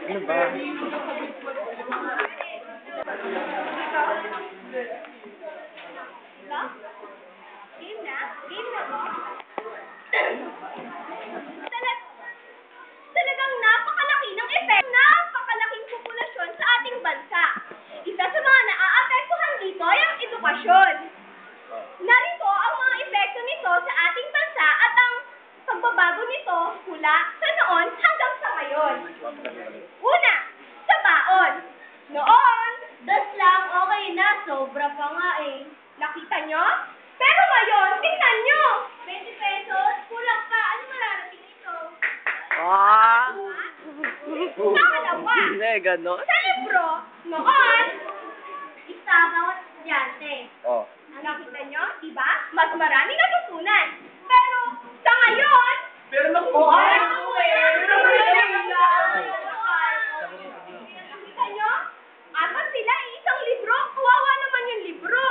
Ano ba? Game na? Game na ba? Talagang napakalaki ng effect, napakalaking populasyon sa ating bansa. Isa sa mga naaapektuhan dito ay ang edukasyon. Narito ang mga epekto nito sa ating bansa at ang pagbabago nito mula sa noon hanggang sa ngayon. Una, sa baon. Noon, das lang, okay na, sobra pa nga eh. Nakita nyo? Pero ngayon, tingnan nyo! 20 pesos, kulang pa. Ano mararating ito? Pangalawa, Hindi, gano'n. sa libro, noon, isa bawat estudyante. Oh. Nakita nyo? Diba? Mas marami natutunan. Pero, sa ngayon, nakita nyo? Apat sila, isang libro. Kawawa naman yung libro.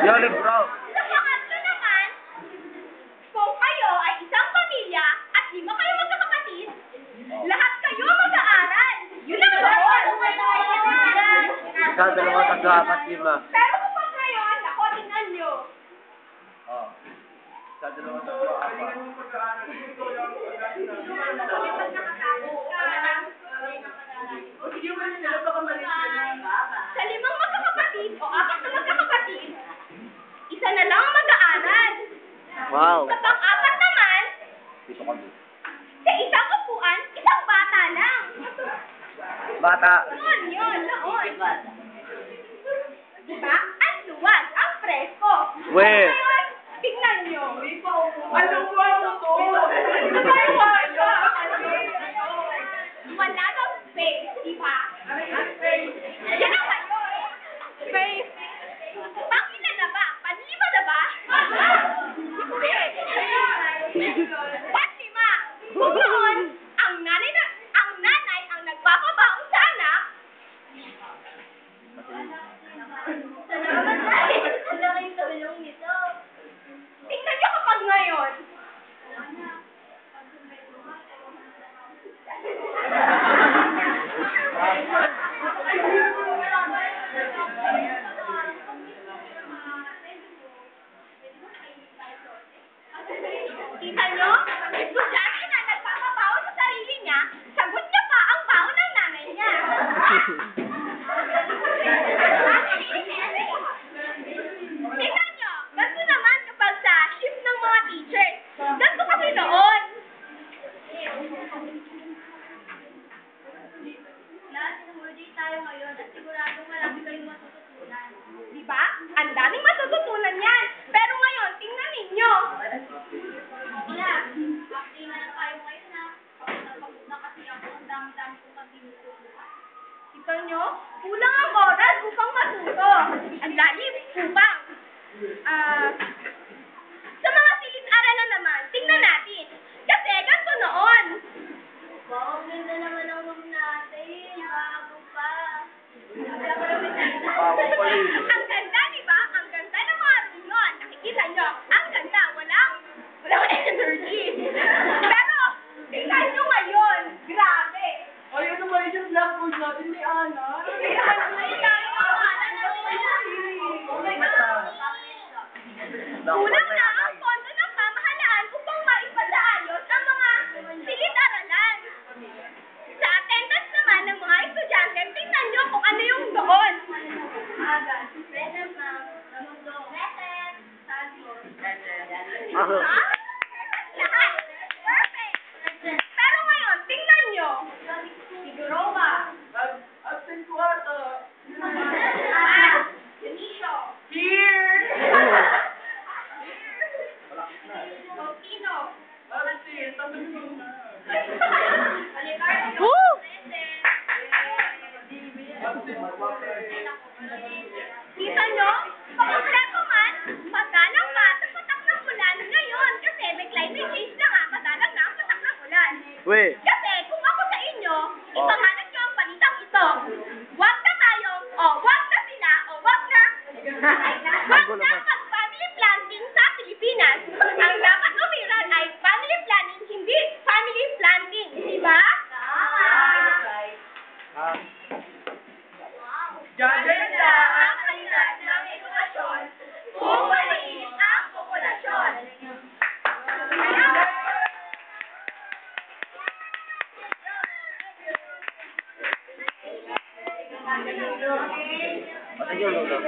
Yung libro. Sa pangatlo naman, kung kayo ay isang pamilya at 5 kayo magkakapatid, lahat kayo mag-aaral. Yun ang bawal. Isa, dalawa, tatlo, apat, 5. Pero kapag ngayon, ako, tingnan nyo. Oh. Isa, dalawa, tatlo, apat. Sa 5 magkakapatid o 4 na magkakapatid, isa na lang ang mag-aaral. Wow. Sa pang-apat naman, Dito ka dito. sa isang upuan, isang bata lang. Bata. Noon. Diba? Ang luwag, ang presko. Weh. Ngayon, tingnan nyo. Ano ba mo to? Wala daw space, diba? Yan ang ngayon. Space. Pang-ilan na ba? Pan-5 na ba? Hindi. Pan-5. Kung noon, ang nanay ang nagpapabaon sa anak, tingnan nyo kapag ngayon. Kita nyo? Estudyante na nagpapabaon sa sarili niya, sagot niya pa ang baon ng nanay niya. Tingnan nyo, ganito naman kapag sa shift ng mga teachers. Ganito kasi noon. Tayo ngayon at sigurado marami kayong matututunan. Diba? Ang daming matututunan yan. Pero ngayon, tingnan ninyo. Tingnan na tayo ngayon ha. Pagod na kasi ako. Ang dami-dami kong tinututunan. Kita nyo? Kulang ang oras upang matuto. Ang lalim upang. Sa mga silid-aralan naman, tingnan natin. Kasi ganito noon. Wow, ganda naman ang room natin. Bago pa. Ang ganda, di ba? Ang ganda ng mga room nun. Nakikita nyo, ang ganda. Walang energy. Pero, tingnan nyo ngayon. Grabe. Ay, ano ba yung blackboard natin? May ana? Kulang na ang pondo ng pamahalaan upang maipasaayos ang mga silid-aralan. Sa attendance naman ng mga estudyante, tingnan nyo kung ano yung doon. Ano yung luto?